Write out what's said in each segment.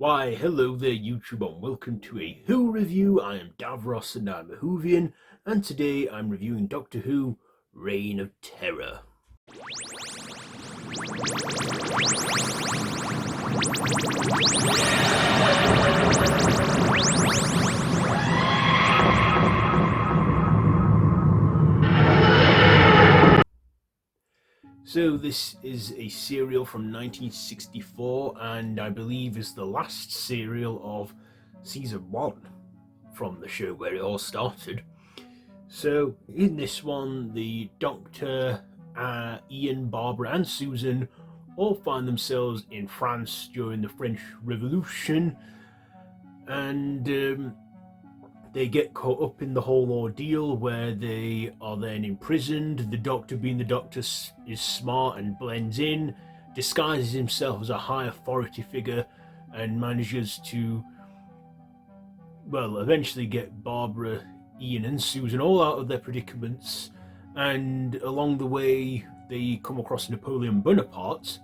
Why, hello there YouTube and welcome to a Who review. I am Davros and I'm a Whovian, and today I'm reviewing Doctor Who Reign of Terror. So this is a serial from 1964 and I believe is the last serial of season 1 from the show where it all started. So in this one, the Doctor, Ian, Barbara and Susan all find themselves in France during the French Revolution, and they get caught up in the whole ordeal where they are then imprisoned. The Doctor, being the Doctor, is smart and blends in, disguises himself as a high authority figure, and manages to, well, eventually get Barbara, Ian and Susan all out of their predicaments. And along the way they come across Napoleon Bonaparte,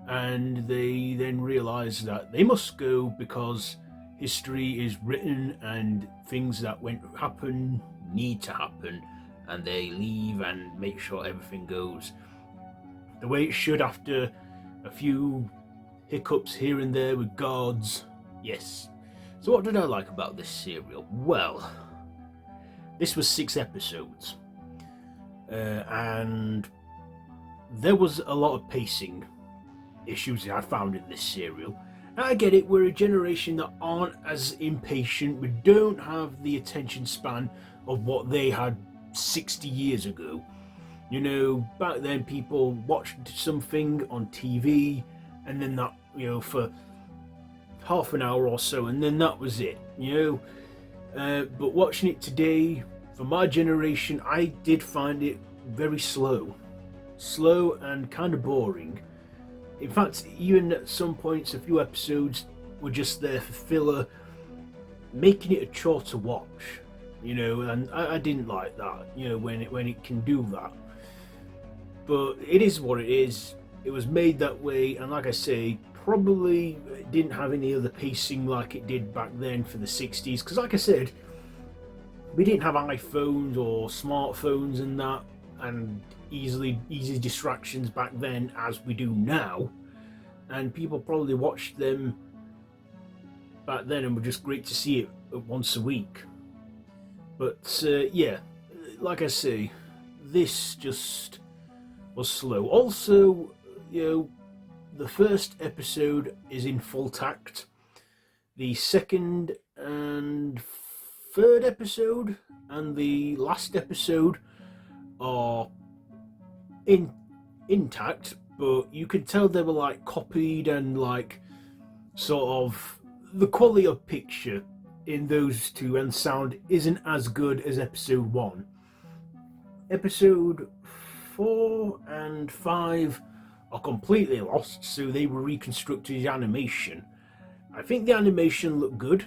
and they then realise that they must go because history is written and things that happen need to happen, and they leave and make sure everything goes the way it should after a few hiccups here and there with guards. Yes. So what did I like about this serial? Well, this was 6 episodes, and there was a lot of pacing issues that I found in this serial. I get it, we're a generation that aren't as impatient, we don't have the attention span of what they had 60 years ago. You know, back then people watched something on TV and then that, for half an hour or so, and then that was it, but watching it today, for my generation, I did find it very slow and kind of boring. In fact, even at some points, a few episodes were just there for filler, making it a chore to watch, and I didn't like that, when it can do that. But it is what it is. It was made that way, and like I say, probably didn't have any other pacing like it did back then for the 60s, because like I said, we didn't have iPhones or smartphones and that, and easy distractions back then as we do now, and people probably watched them back then and were just great to see it once a week. But yeah, like I say, this just was slow. Also, the first episode is in full tact. The second and third episode and the last episode are intact, but you could tell they were like copied, and like sort of the quality of picture in those two and sound isn't as good as episode 1. Episode 4 and 5 are completely lost, so they were reconstructed animation. I think the animation looked good,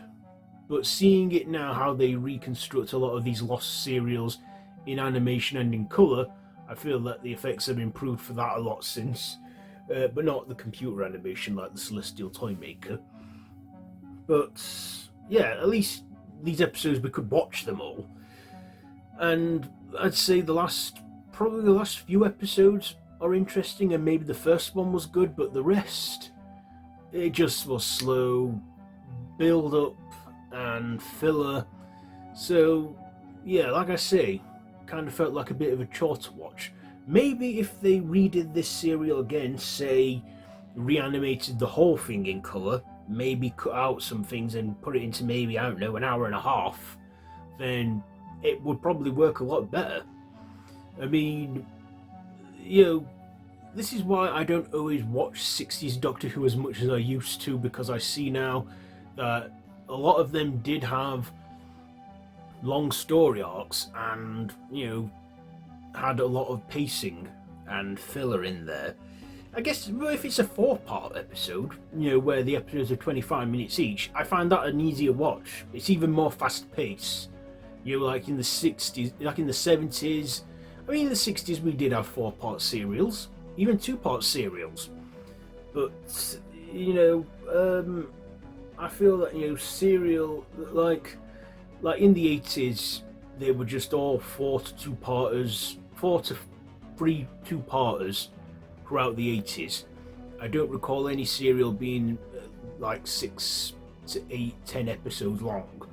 but seeing it now how they reconstruct a lot of these lost serials in animation and in colour, I feel that the effects have improved for that a lot since, but not the computer animation like the Celestial Toymaker. But yeah, at least these episodes we could watch them all. And I'd say probably the last few episodes are interesting, and maybe the first one was good, but the rest, it just was slow, build up and filler. So yeah, like I say, kind of felt like a bit of a chore to watch. Maybe if they redid this serial again, say reanimated the whole thing in colour, maybe cut out some things and put it into maybe, I don't know, an hour and a half, then it would probably work a lot better. I mean, this is why I don't always watch 60s Doctor Who as much as I used to, because I see now that a lot of them did have long story arcs and, had a lot of pacing and filler in there. I guess if it's a 4-part episode, where the episodes are 25 minutes each, I find that an easier watch. It's even more fast paced. Like in the 60s, like in the 70s, I mean in the 60s we did have 4-part serials, even 2-part serials. But, I feel that serial like in the 80s they were just all 4 to 2 parters, 4 to 3 2 parters throughout the 80s. I don't recall any serial being like 6 to 8, 10 episodes long.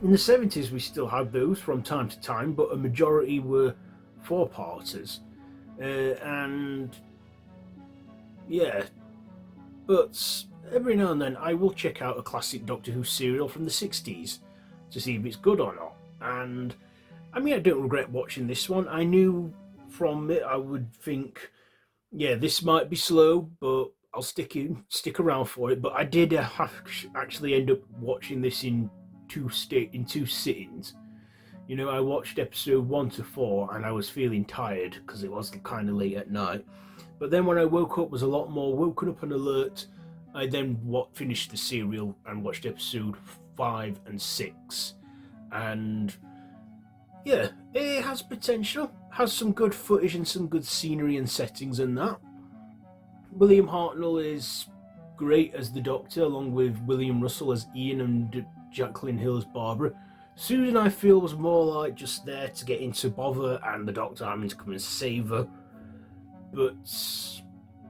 In the 70s, we still had those from time to time, but a majority were 4 parters. And yeah, but every now and then I will check out a classic Doctor Who serial from the 60s to see if it's good or not. And I mean, I don't regret watching this one. I knew from it I would think, yeah, this might be slow, but I'll stick around for it. But I did actually end up watching this in two sittings. I watched episode 1 to 4, and I was feeling tired because it was kind of late at night. But then when I woke up, was a lot more woken up and alert. I then finished the serial and watched episode 5 and 6, and yeah, it has potential. Has some good footage and some good scenery and settings and that. William Hartnell is great as the Doctor, along with William Russell as Ian and Jacqueline Hill as Barbara. Susan, I feel, was more like just there to get into bother and the Doctor having to come and save her. But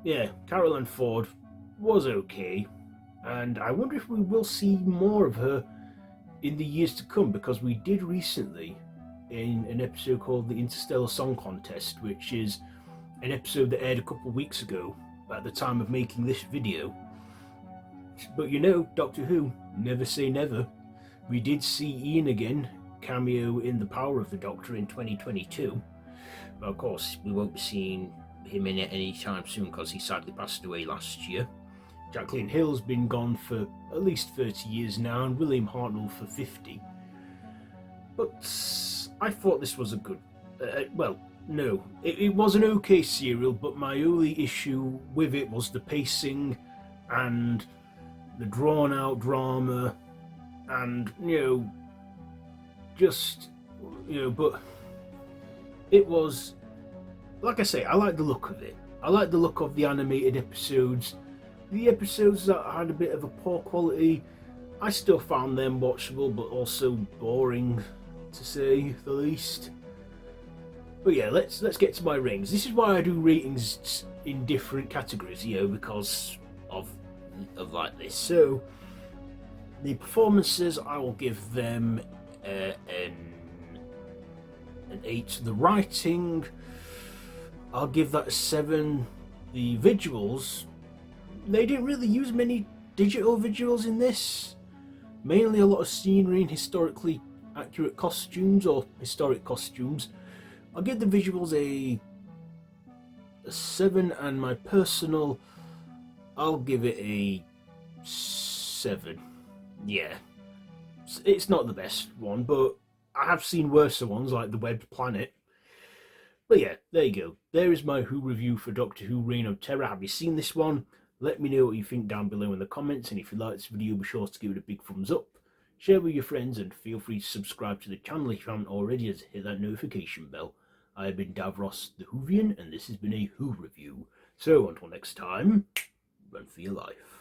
yeah, Carole Ann Ford was okay, and I wonder if we will see more of her in the years to come, because we did recently in an episode called the Interstellar Song Contest, which is an episode that aired a couple of weeks ago at the time of making this video. But Doctor Who, never say never. We did see Ian again cameo in The Power of the Doctor in 2022. But of course, we won't be seeing him in it anytime soon because he sadly passed away last year. Jacqueline Hill's been gone for at least 30 years now, and William Hartnell for 50. But I thought this was a good... no, it was an okay serial, but my only issue with it was the pacing and the drawn-out drama, and, but it was... Like I say, I like the look of it. I like the look of the animated episodes. The episodes that had a bit of a poor quality, I still found them watchable, but also boring, to say the least. But yeah, let's get to my ratings. This is why I do ratings in different categories, because of like this. So the performances, I will give them an 8. The writing, I'll give that a 7. The visuals, they didn't really use many digital visuals in this. Mainly a lot of scenery and historically accurate costumes, or historic costumes. I'll give the visuals a 7, and my personal, I'll give it a 7. Yeah, it's not the best one, but I have seen worse ones like The Webbed Planet. But yeah, there you go. There is my Who review for Doctor Who Reign of Terror. Have you seen this one? Let me know what you think down below in the comments, and if you like this video, be sure to give it a big thumbs up, share with your friends, and feel free to subscribe to the channel if you haven't already, as hit that notification bell. I have been Davros the Whovian, and this has been a Who review. So until next time, run for your life.